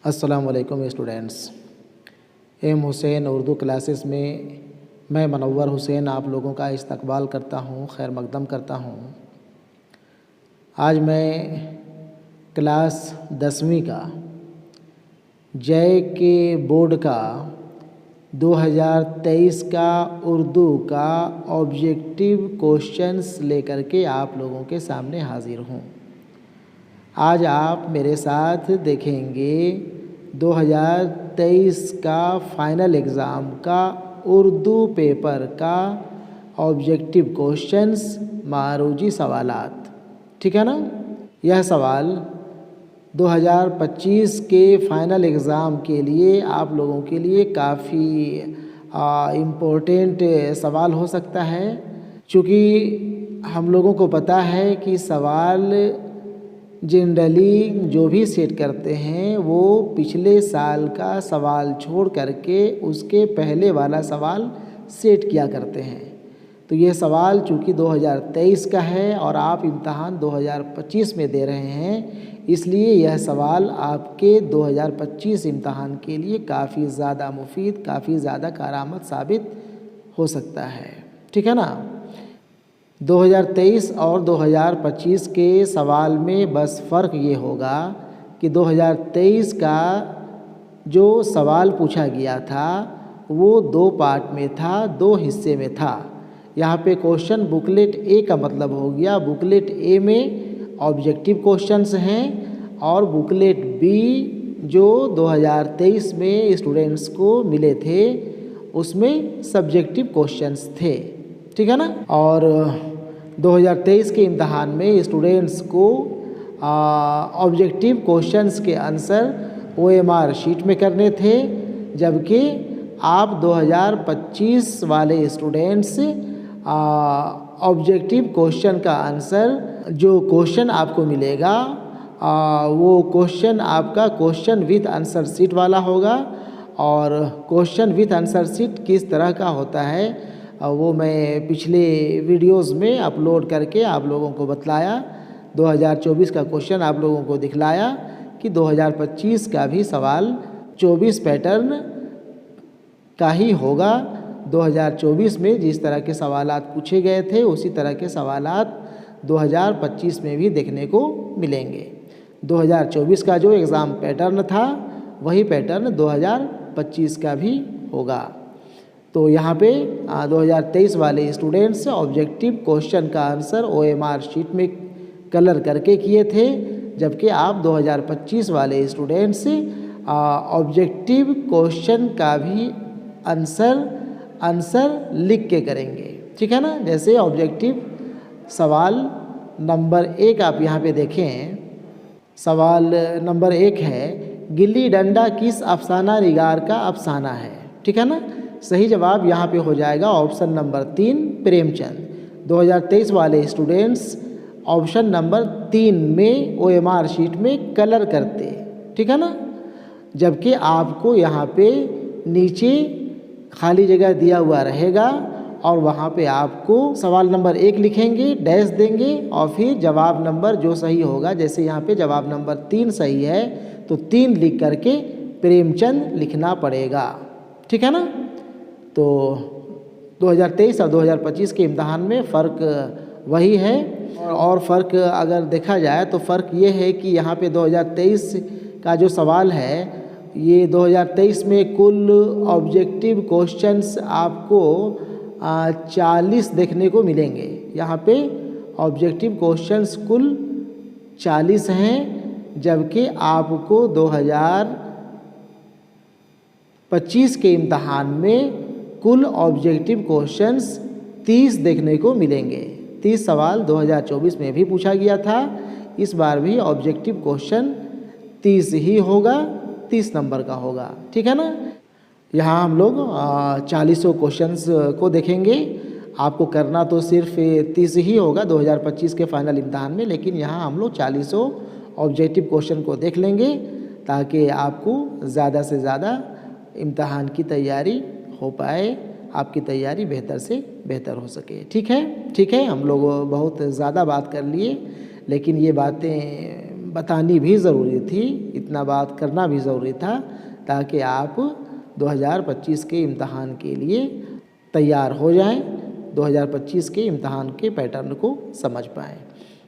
अस्सलाम वालेकुम students. M Hussain Urdu classes में मैं मनव्वर हुसैन आप लोगों का इस्तकबाल करता हूँ, खैर मकदम करता हूँ। आज मैं क्लास 10वीं का जय के बोर्ड का 2023 का उर्दू का ऑब्जेक्टिव क्वेश्चंस लेकर के आप लोगों के सामने हाजिर हूँ। आज आप मेरे साथ देखेंगे 2023 का फाइनल एग्ज़ाम का उर्दू पेपर का ऑब्जेक्टिव क्वेश्चंस मारूजी सवालात। ठीक है ना। यह सवाल 2025 के फाइनल एग्ज़ाम के लिए आप लोगों के लिए काफ़ी इम्पोर्टेंट सवाल हो सकता है, क्योंकि हम लोगों को पता है कि सवाल जनरली जो भी सेट करते हैं वो पिछले साल का सवाल छोड़ करके उसके पहले वाला सवाल सेट किया करते हैं। तो ये सवाल चूँकि 2023 का है और आप इम्तहान 2025 में दे रहे हैं, इसलिए यह सवाल आपके 2025 इम्तहान के लिए काफ़ी ज़्यादा मुफीद, काफ़ी ज़्यादा कारआमद साबित हो सकता है। ठीक है ना। 2023 और 2025 के सवाल में बस फ़र्क ये होगा कि 2023 का जो सवाल पूछा गया था वो 2 पार्ट में था, 2 हिस्से में था। यहाँ पे क्वेश्चन बुकलेट ए का मतलब हो गया, बुकलेट ए में ऑब्जेक्टिव क्वेश्चंस हैं और बुकलेट बी जो 2023 में स्टूडेंट्स को मिले थे उसमें सब्जेक्टिव क्वेश्चंस थे। ठीक है ना। और 2023 के इम्तहान में स्टूडेंट्स को ऑब्जेक्टिव क्वेश्चंस के आंसर OMR शीट में करने थे, जबकि आप 2025 वाले स्टूडेंट्स ऑब्जेक्टिव क्वेश्चन का आंसर, जो क्वेश्चन आपको मिलेगा वो क्वेश्चन आपका क्वेश्चन विथ आंसर शीट वाला होगा। और क्वेश्चन विथ आंसर शीट किस तरह का होता है वो मैं पिछले वीडियोस में अपलोड करके आप लोगों को बतलाया। 2024 का क्वेश्चन आप लोगों को दिखलाया कि 2025 का भी सवाल 24 पैटर्न का ही होगा। 2024 में जिस तरह के सवालात पूछे गए थे उसी तरह के सवालात 2025 में भी देखने को मिलेंगे। 2024 का जो एग्ज़ाम पैटर्न था वही पैटर्न 2025 का भी होगा। तो यहाँ पे 2023 वाले स्टूडेंट्स ऑब्जेक्टिव क्वेश्चन का आंसर OMR शीट में कलर करके किए थे, जबकि आप 2025 वाले स्टूडेंट्स ऑब्जेक्टिव क्वेश्चन का भी आंसर लिख के करेंगे। ठीक है ना। जैसे ऑब्जेक्टिव सवाल नंबर 1 आप यहाँ पे देखें। सवाल नंबर 1 है, गिल्ली डंडा किस अफसाना निगार का अफसाना है। ठीक है ना। सही जवाब यहाँ पे हो जाएगा ऑप्शन नंबर 3 प्रेमचंद। 2023 वाले स्टूडेंट्स ऑप्शन नंबर 3 में OMR शीट में कलर करते। ठीक है ना। जबकि आपको यहाँ पे नीचे खाली जगह दिया हुआ रहेगा और वहाँ पे आपको सवाल नंबर 1 लिखेंगे, डैश देंगे और फिर जवाब नंबर जो सही होगा, जैसे यहाँ पे जवाब नंबर 3 सही है तो 3 लिख करके प्रेमचंद लिखना पड़ेगा। ठीक है ना। तो 2023 और 2025 के इम्तहान में फ़र्क वही है। और फ़र्क अगर देखा जाए तो फ़र्क ये है कि यहाँ पे 2023 का जो सवाल है ये 2023 में कुल ऑब्जेक्टिव क्वेश्चंस आपको 40 देखने को मिलेंगे। यहाँ पे ऑब्जेक्टिव क्वेश्चंस कुल 40 हैं, जबकि आपको 2025 के इम्तहान में कुल ऑब्जेक्टिव क्वेश्चंस 30 देखने को मिलेंगे। 30 सवाल 2024 में भी पूछा गया था, इस बार भी ऑब्जेक्टिव क्वेश्चन 30 ही होगा, 30 नंबर का होगा। ठीक है ना। यहाँ हम लोग 40 क्वेश्चंस को देखेंगे। आपको करना तो सिर्फ 30 ही होगा 2025 के फाइनल इम्तहान में, लेकिन यहाँ हम लोग 40 ऑब्जेक्टिव क्वेश्चन को देख लेंगे ताकि आपको ज़्यादा से ज़्यादा इम्तहान की तैयारी हो पाए, आपकी तैयारी बेहतर से बेहतर हो सके। ठीक है। हम लोग बहुत ज़्यादा बात कर लिए, लेकिन ये बातें बतानी भी ज़रूरी थी, इतना बात करना भी ज़रूरी था, ताकि आप 2025 के इम्तहान के लिए तैयार हो जाएं, 2025 के इम्तहान के पैटर्न को समझ पाएँ।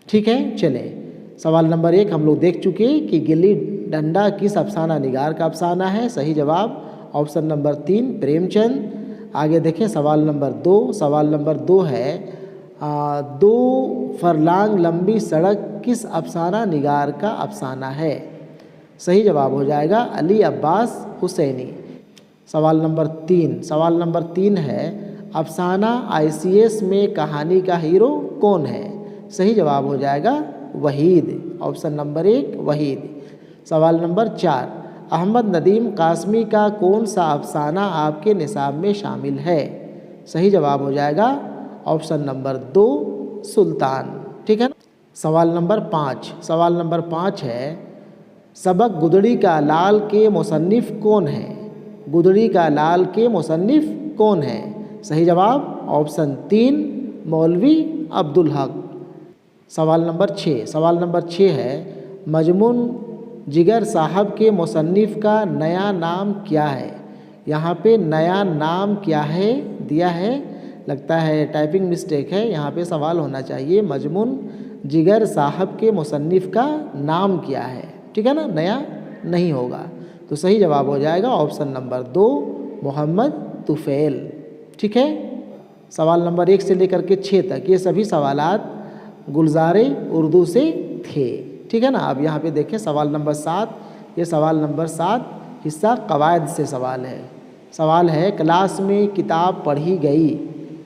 ठीक है, चलें। सवाल नंबर 1 हम लोग देख चुके कि गिल्ली डंडा किस अफसाना निगार का अफसाना है। सही जवाब ऑप्शन नंबर 3 प्रेमचंद। आगे देखें सवाल नंबर 2। सवाल नंबर 2 है 2 फरलांग लंबी सड़क किस अफसाना निगार का अफसाना है। सही जवाब हो जाएगा अली अब्बास हुसैनी। सवाल नंबर 3। सवाल नंबर 3 है अफसाना ICS में कहानी का हीरो कौन है। सही जवाब हो जाएगा वहीद, ऑप्शन नंबर 1 वहीद। सवाल नंबर 4 अहमद नदीम कासमी का कौन सा अफसाना आपके निसाब में शामिल है। सही जवाब हो जाएगा ऑप्शन नंबर 2 सुल्तान। ठीक है ना। सवाल नंबर 5। सवाल नंबर 5 है सबक गुदड़ी का लाल के मुसन्निफ कौन है। गुदड़ी का लाल के मुसन्निफ कौन है। सही जवाब ऑप्शन 3 मौलवी अब्दुल हक। सवाल नंबर 6। सवाल नंबर 6 है मजमून जिगर साहब के मुसन्निफ का नया नाम क्या है। यहाँ पे नया नाम क्या है दिया है, लगता है टाइपिंग मिस्टेक है, यहाँ पे सवाल होना चाहिए मजमून जिगर साहब के मुसन्निफ का नाम क्या है। ठीक है ना, नया नहीं होगा। तो सही जवाब हो जाएगा ऑप्शन नंबर 2 मोहम्मद तुफैल। ठीक है। सवाल नंबर 1 से लेकर के 6 तक ये सभी सवालात गुलज़ारे उर्दू से थे। ठीक है ना। अब यहाँ पे देखें सवाल नंबर 7। ये सवाल नंबर 7 हिस्सा कवायद से सवाल है। सवाल है क्लास में किताब पढ़ी गई,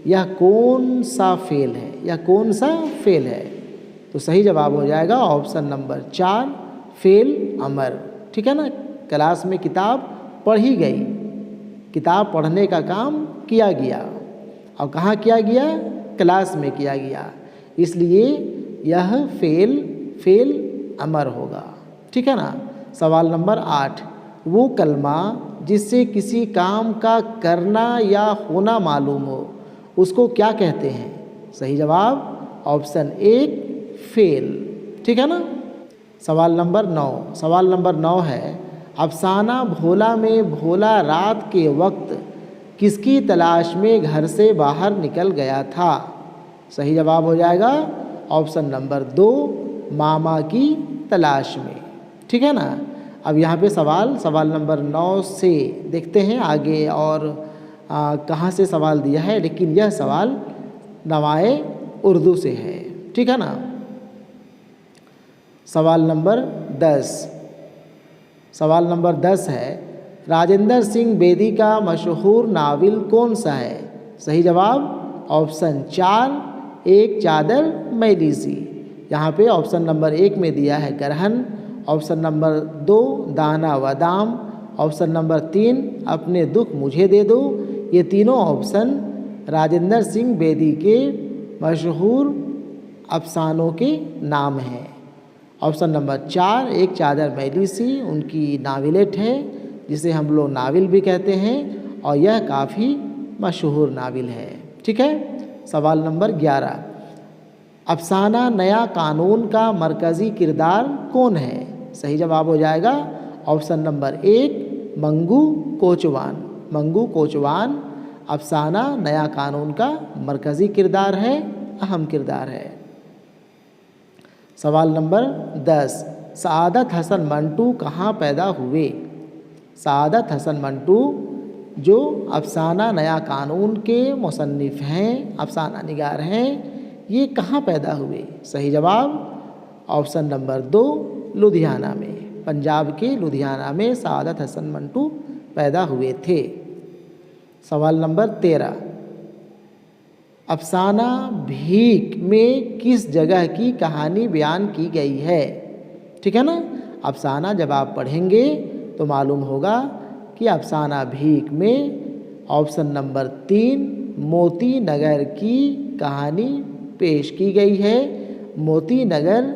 यह कौन सा फेल है। यह कौन सा फेल है। तो सही जवाब हो जाएगा ऑप्शन नंबर 4 फेल अमर। ठीक है ना। क्लास में किताब पढ़ी गई, किताब पढ़ने का काम किया गया, और कहाँ किया गया, क्लास में किया गया, इसलिए यह फेल अमर होगा। ठीक है ना। सवाल नंबर 8 वो कलमा जिससे किसी काम का करना या होना मालूम हो उसको क्या कहते हैं। सही जवाब ऑप्शन 1 फेल। ठीक है ना। सवाल नंबर 9। सवाल नंबर 9 है अफसाना भोला में भोला रात के वक्त किसकी तलाश में घर से बाहर निकल गया था। सही जवाब हो जाएगा ऑप्शन नंबर 2 मामा की तलाश में। ठीक है ना। अब यहाँ पे सवाल नंबर 9 से देखते हैं आगे और कहाँ से सवाल दिया है, लेकिन यह सवाल नवाए उर्दू से है। ठीक है ना। सवाल नंबर 10। सवाल नंबर 10 है राजेंद्र सिंह बेदी का मशहूर नावल कौन सा है। सही जवाब ऑप्शन 4 एक चादर मैली सी। यहाँ पे ऑप्शन नंबर 1 में दिया है गरहन, ऑप्शन नंबर 2 दाना व दाम, ऑप्शन नंबर 3 अपने दुख मुझे दे दो। ये तीनों ऑप्शन राजेंद्र सिंह बेदी के मशहूर अफसानों के नाम हैं। ऑप्शन नंबर 4 एक चादर मैली सी उनकी नावलेट है, जिसे हम लोग नावल भी कहते हैं, और यह काफ़ी मशहूर नावल है। ठीक है। सवाल नंबर 11 अफसाना नया कानून का मरकज़ी किरदार कौन है। सही जवाब हो जाएगा ऑप्शन नंबर 1 मंगू कोचवान। मंगू कोचवान अफसाना नया कानून का मरकज़ी किरदार है, अहम किरदार है। सवाल नंबर 10 सआदत हसन मंटू कहाँ पैदा हुए। सआदत हसन मंटू जो अफसाना नया कानून के मुसन्निफ हैं, अफसाना निगार हैं, ये कहाँ पैदा हुए। सही जवाब ऑप्शन नंबर 2 लुधियाना में, पंजाब के लुधियाना में सआदत हसन मंटू पैदा हुए थे। सवाल नंबर 13 अफसाना भीख में किस जगह की कहानी बयान की गई है। ठीक है ना। अफसाना जब आप पढ़ेंगे तो मालूम होगा कि अफसाना भीख में ऑप्शन नंबर 3 मोती नगर की कहानी पेश की गई है। मोती नगर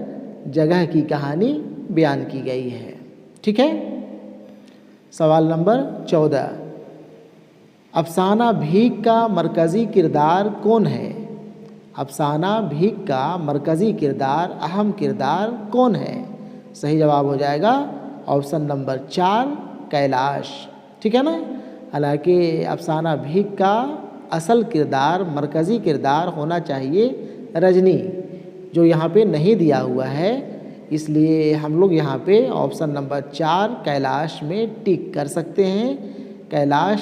जगह की कहानी बयान की गई है। ठीक है। सवाल नंबर 14 अफसाना भीख का मरकज़ी किरदार कौन है। अफसाना भीख का मरकज़ी किरदार, अहम किरदार कौन है। सही जवाब हो जाएगा ऑप्शन नंबर 4 कैलाश। ठीक है ना। हालांकि अफसाना भीख का असल किरदार, मरकज़ी किरदार होना चाहिए रजनी, जो यहाँ पे नहीं दिया हुआ है, इसलिए हम लोग यहाँ पे ऑप्शन नंबर 4 कैलाश में टिक कर सकते हैं। कैलाश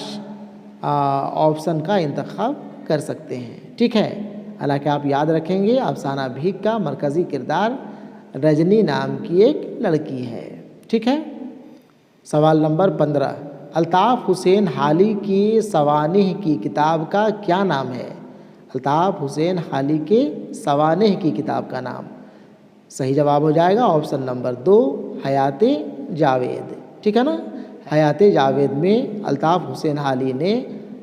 ऑप्शन का इंतखाब कर सकते हैं। ठीक है। हालांकि आप याद रखेंगे अफसाना भीख का मरकज़ी किरदार रजनी नाम की एक लड़की है। ठीक है। सवाल नंबर 15, अल्ताफ़ हुसैन हाली की सवानिह की किताब का क्या नाम है? अल्ताफ़ हुसैन हाली के सवानिह की किताब का नाम, सही जवाब हो जाएगा ऑप्शन नंबर 2 हयात जावेद। ठीक है ना। हयात जावेद में अल्ताफ़ हुसैन हाली ने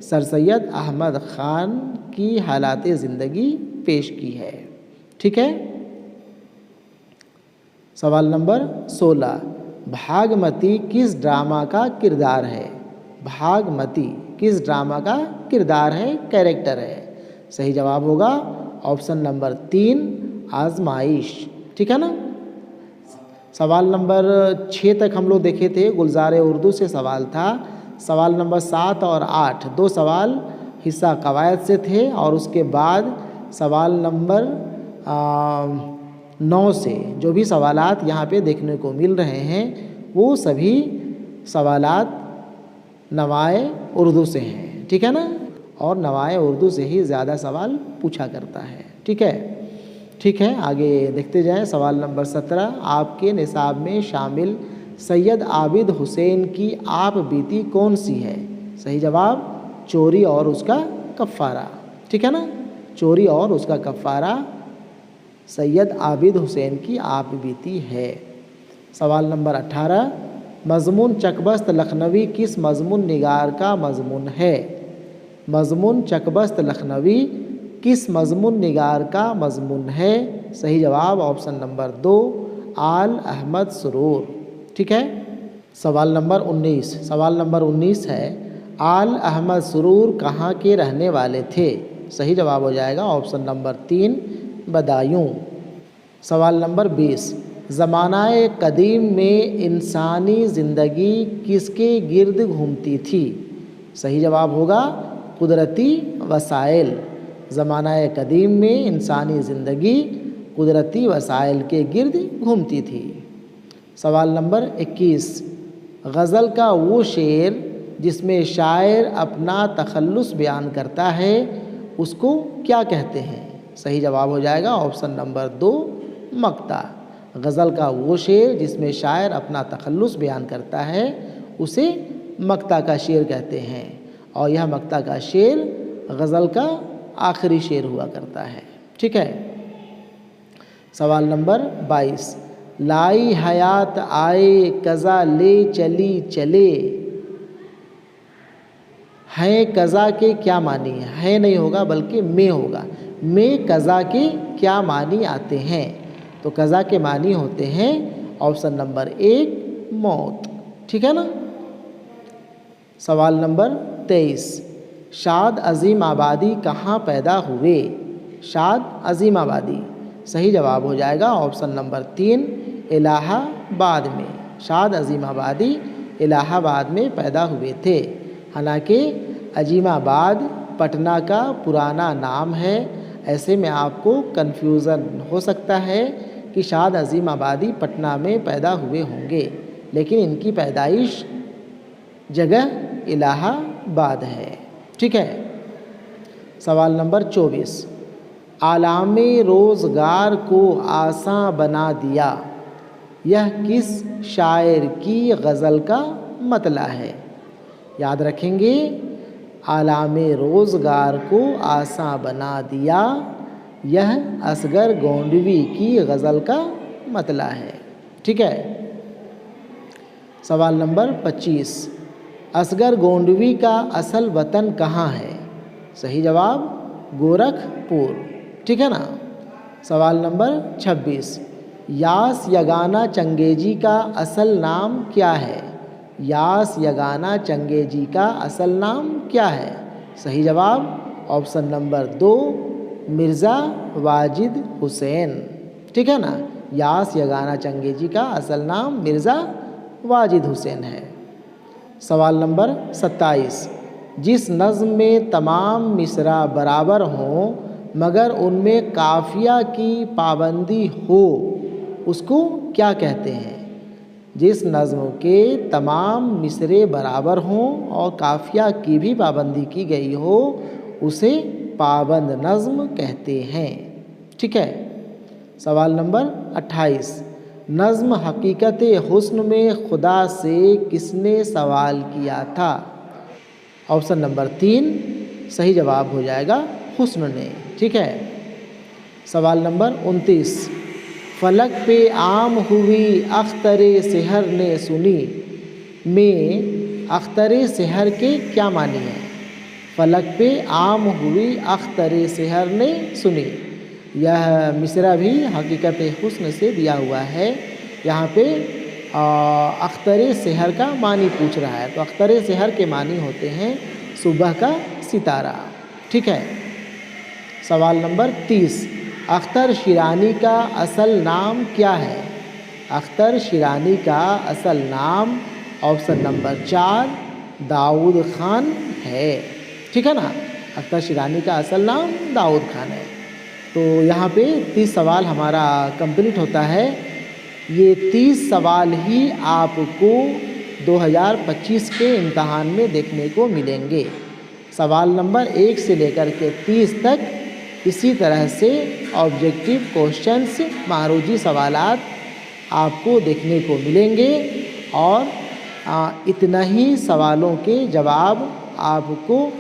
सर सैयद अहमद ख़ान की हालात ज़िंदगी पेश की है। ठीक है। सवाल नंबर 16, भागमती किस ड्रामा का किरदार है? भागमती किस ड्रामा का किरदार है, कैरेक्टर है? सही जवाब होगा ऑप्शन नंबर 3 आजमाइश। ठीक है ना। सवाल नंबर 6 तक हम लोग देखे थे, गुलजार उर्दू से सवाल था। सवाल नंबर 7 और 8 दो सवाल हिस्सा कवायद से थे, और उसके बाद सवाल नंबर 9 से जो भी सवालात यहाँ पे देखने को मिल रहे हैं वो सभी सवालात नवाए उर्दू से हैं। ठीक है ना। और नवाए उर्दू से ही ज़्यादा सवाल पूछा करता है। ठीक है। ठीक है, आगे देखते जाएं। सवाल नंबर 17, आपके निसाब में शामिल सैयद आबिद हुसैन की आप बीती कौन सी है? सही जवाब चोरी और उसका कफ़ारा। ठीक है ना। चोरी और उसका कफ़ारा सैयद आबिद हुसैन की आप बीती है। सवाल नंबर 18, मज़मून चकबस्त लखनवी किस मज़मून निगार का मज़मून है? मज़मून चकबस्त लखनवी किस मज़मून निगार का मज़मून है? सही जवाब ऑप्शन नंबर 2 आल अहमद सुरूर। ठीक है। सवाल नंबर 19, सवाल नंबर 19 है, आल अहमद सुरूर कहाँ के रहने वाले थे? सही जवाब हो जाएगा ऑप्शन नंबर 3 बदायूं। सवाल नंबर 20, ज़मानाए कदीम में इंसानी ज़िंदगी किसके गिर्द घूमती थी? सही जवाब होगा कुदरती वसाइल। ज़मानाए कदीम में इंसानी ज़िंदगी कुदरती वसाइल के गिर्द घूमती थी। सवाल नंबर 21, गज़ल का वो शेर जिसमें शायर अपना तखल्लुस बयान करता है उसको क्या कहते हैं? सही जवाब हो जाएगा ऑप्शन नंबर 2 मक्ता। गज़ल का वो शेर जिसमें शायर अपना तखल्लुस बयान करता है उसे मक्ता का शेर कहते हैं, और यह मक्ता का शेर गज़ल का आखिरी शेर हुआ करता है। ठीक है। सवाल नंबर 22, लाई हयात आए कज़ा ले चली चले, है कज़ा के क्या मानी? है नहीं होगा बल्कि में होगा। में कज़ा के क्या मानी आते हैं? तो कज़ा के मानी होते हैं ऑप्शन नंबर 1 मौत। ठीक है ना। सवाल नंबर 23, शाद अज़ीम आबादी कहाँ पैदा हुए? शाद अज़ीम आबादी, सही जवाब हो जाएगा ऑप्शन नंबर 3 इलाहाबाद में। शाद अज़ीम आबादी इलाहाबाद में पैदा हुए थे। हालांकि अजीमाबाद पटना का पुराना नाम है, ऐसे में आपको कन्फ्यूज़न हो सकता है कि शाद अज़ीम आबादी पटना में पैदा हुए होंगे, लेकिन इनकी पैदाइश जगह इलाहाबाद है। ठीक है। सवाल नंबर 24, आलामे रोज़गार को आसान बना दिया, यह किस शायर की गज़ल का मतला है? याद रखेंगे, आलामे रोज़गार को आसान बना दिया, यह असगर गोंडवी की गज़ल का मतला है। ठीक है। सवाल नंबर 25, असगर गोंडवी का असल वतन कहाँ है? सही जवाब गोरखपुर। ठीक है ना। सवाल नंबर 26, यास यगाना चंगेजी का असल नाम क्या है? यास यगाना चंगेजी का असल नाम क्या है? सही जवाब ऑप्शन नंबर 2 मिर्ज़ा वाजिद हुसैन। ठीक है ना। यास यगाना चंगेजी का असल नाम मिर्ज़ा वाजिद हुसैन है। सवाल नंबर 27, जिस नज़्म में तमाम मिसरा बराबर हों मगर उनमें काफ़िया की पाबंदी हो उसको क्या कहते हैं? जिस नज़्म के तमाम मिसरे बराबर हों और काफ़िया की भी पाबंदी की गई हो उसे पाबंद नज़्म कहते हैं। ठीक है। सवाल नंबर 28, नज़्म हकीकत हुस्न में खुदा से किसने सवाल किया था? ऑप्शन नंबर 3 सही जवाब हो जाएगा हुस्न ने। ठीक है। सवाल नंबर 29, फलक पे आम हुई अख्तरे सेहर ने सुनी में अख्तरे सेहर के क्या मानी है? फलक पे आम हुई अख्तरे सेहर ने सुनी, यह मिसरा भी हकीकत हुस्न से दिया हुआ है। यहाँ पे अख्तरे सेहर का मानी पूछ रहा है, तो अख्तरे सेहर के मानी होते हैं सुबह का सितारा। ठीक है। सवाल नंबर 30, अख्तर शिरानी का असल नाम क्या है? अख्तर शिरानी का असल नाम ऑप्शन नंबर 4 दाऊद खान है। ठीक है ना, अख्तर शिरानी का असल नाम दाऊद खान है। तो यहाँ पे 30 सवाल हमारा कंप्लीट होता है। ये 30 सवाल ही आपको 2025 के इम्तहान में देखने को मिलेंगे। सवाल नंबर 1 से लेकर के 30 तक इसी तरह से ऑब्जेक्टिव क्वेश्चंस मारूजी सवालात आपको देखने को मिलेंगे और इतना ही सवालों के जवाब आपको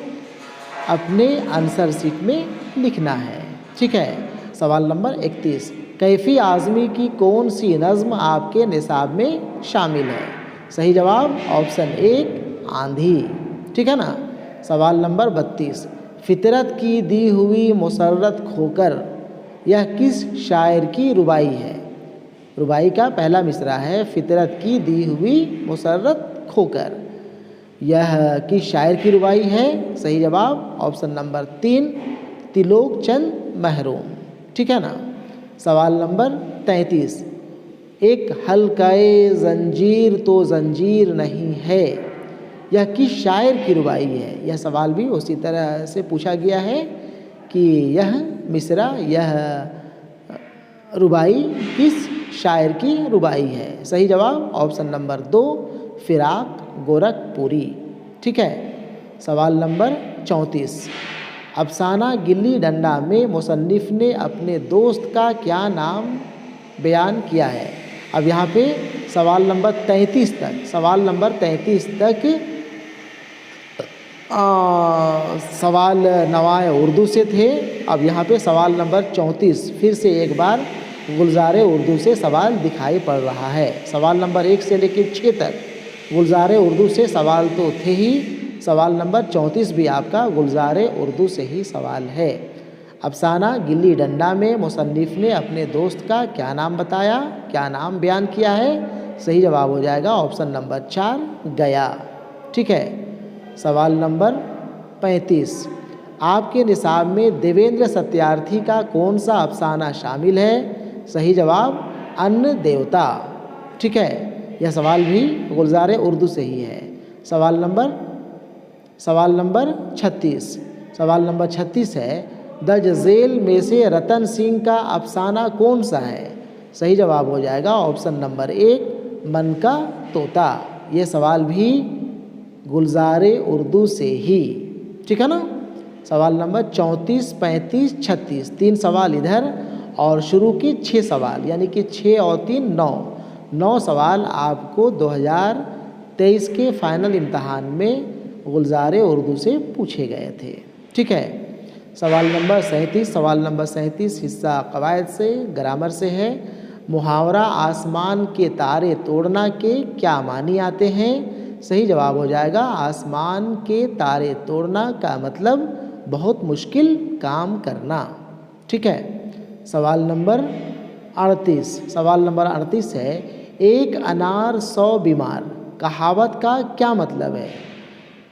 अपने आंसर शीट में लिखना है। ठीक है। सवाल नंबर 31, कैफी आज़मी की कौन सी नज़्म आपके निसाब में शामिल है? सही जवाब ऑप्शन 1 आंधी। ठीक है ना। सवाल नंबर 32, फितरत की दी हुई मुसर्रत खोकर यह किस शायर की रुबाई है? रुबाई का पहला मिसरा है फितरत की दी हुई मुसर्रत खोकर, यह किस शायर की रुबाई है? सही जवाब ऑप्शन नंबर 3 तिलोक चंद महरूम। ठीक है ना। सवाल नंबर 33, एक हल्काए जंजीर तो जंजीर नहीं है, यह किस शायर की रुबाई है? यह सवाल भी उसी तरह से पूछा गया है कि यह मिसरा, यह रुबाई किस शायर की रुबाई है? सही जवाब ऑप्शन नंबर 2 फिराक गोरखपुरी। ठीक है। सवाल नंबर 34, अफसाना गिल्ली डंडा में मुसन्निफ ने अपने दोस्त का क्या नाम बयान किया है? अब यहाँ पे सवाल नंबर 33 तक सवाल नवाए उर्दू से थे। अब यहाँ पे सवाल नंबर 34 फिर से एक बार गुलज़ारे उर्दू से सवाल दिखाई पड़ रहा है। सवाल नंबर 1 से लेकर 6 तक गुलज़ारे उर्दू से सवाल तो थे ही, सवाल नंबर 34 भी आपका गुलज़ारे उर्दू से ही सवाल है। अफसाना गिल्ली डंडा में मुसन्निफ ने अपने दोस्त का क्या नाम बताया, क्या नाम बयान किया है? सही जवाब हो जाएगा ऑप्शन नंबर 4 गया। ठीक है। सवाल नंबर 35, आपके निसाब में देवेंद्र सत्यार्थी का कौन सा अफसाना शामिल है? सही जवाब अन्न देवता। ठीक है। यह सवाल भी गुलज़ारे उर्दू से ही है। सवाल नंबर 36 है, दर्ज झेल में से रतन सिंह का अफसाना कौन सा है? सही जवाब हो जाएगा ऑप्शन नंबर 1 मन का तोता। ये सवाल भी गुलज़ारे उर्दू से ही। ठीक है ना। सवाल नंबर 34, 35, 36 3 सवाल इधर और शुरू की 6 सवाल यानी कि 6 और 3 9 सवाल आपको 2023 के फाइनल इम्तहान में गुलज़ारे उर्दू से पूछे गए थे। ठीक है। सवाल नंबर 37 हिस्सा कवायद से ग्रामर से है। मुहावरा आसमान के तारे तोड़ना के क्या मानी आते हैं? सही जवाब हो जाएगा आसमान के तारे तोड़ना का मतलब बहुत मुश्किल काम करना। ठीक है। सवाल नंबर 38 है, एक अनार 100 बीमार कहावत का क्या मतलब है?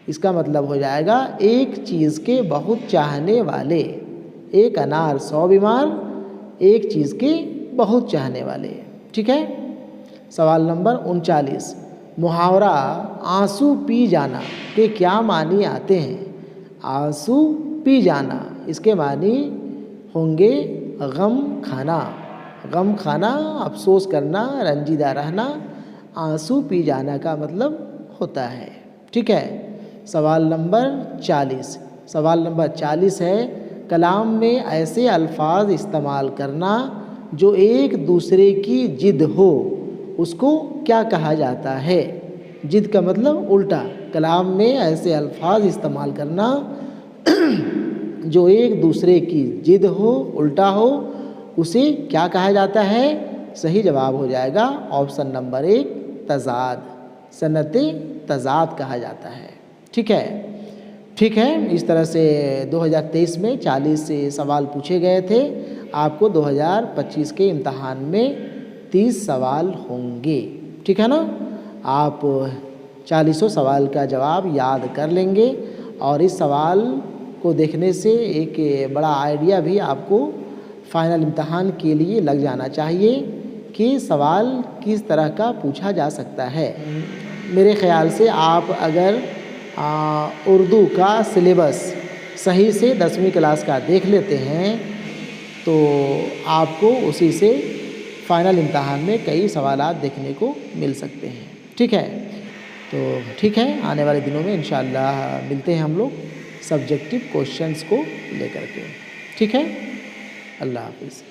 इसका मतलब हो जाएगा एक चीज़ के बहुत चाहने वाले। एक अनार 100 बीमार, एक चीज़ के बहुत चाहने वाले। ठीक है। सवाल नंबर 39, मुहावरा आंसू पी जाना के क्या मानी आते हैं? आंसू पी जाना, इसके मानी होंगे गम खाना। गम खाना, अफसोस करना, रंजीदा रहना, आंसू पी जाना का मतलब होता है। ठीक है। सवाल नंबर 40, सवाल नंबर 40 है, कलाम में ऐसे अल्फाज इस्तेमाल करना जो एक दूसरे की जिद हो, उसको क्या कहा जाता है? जिद का मतलब उल्टा। कलाम में ऐसे अल्फाज इस्तेमाल करना जो एक दूसरे की जिद हो, उल्टा हो, उसे क्या कहा जाता है? सही जवाब हो जाएगा ऑप्शन नंबर 1, तज़ाद। सनते तज़ाद कहा जाता है। ठीक है। ठीक है। इस तरह से 2023 में 40 सवाल पूछे गए थे। आपको 2025 के इम्तहान में 30 सवाल होंगे। ठीक है ना। आप 40 सवाल का जवाब याद कर लेंगे और इस सवाल को देखने से एक बड़ा आइडिया भी आपको फाइनल इम्तहान के लिए लग जाना चाहिए कि सवाल किस तरह का पूछा जा सकता है। मेरे ख़्याल से आप अगर उर्दू का सिलेबस सही से 10वीं क्लास का देख लेते हैं तो आपको उसी से फाइनल इम्तहान में कई सवालात देखने को मिल सकते हैं। ठीक है। तो ठीक है, आने वाले दिनों में इंशाअल्लाह मिलते हैं हम लोग सब्जेक्टिव क्वेश्चंस को लेकर के। ठीक है। अल्लाह हाफ़िज़।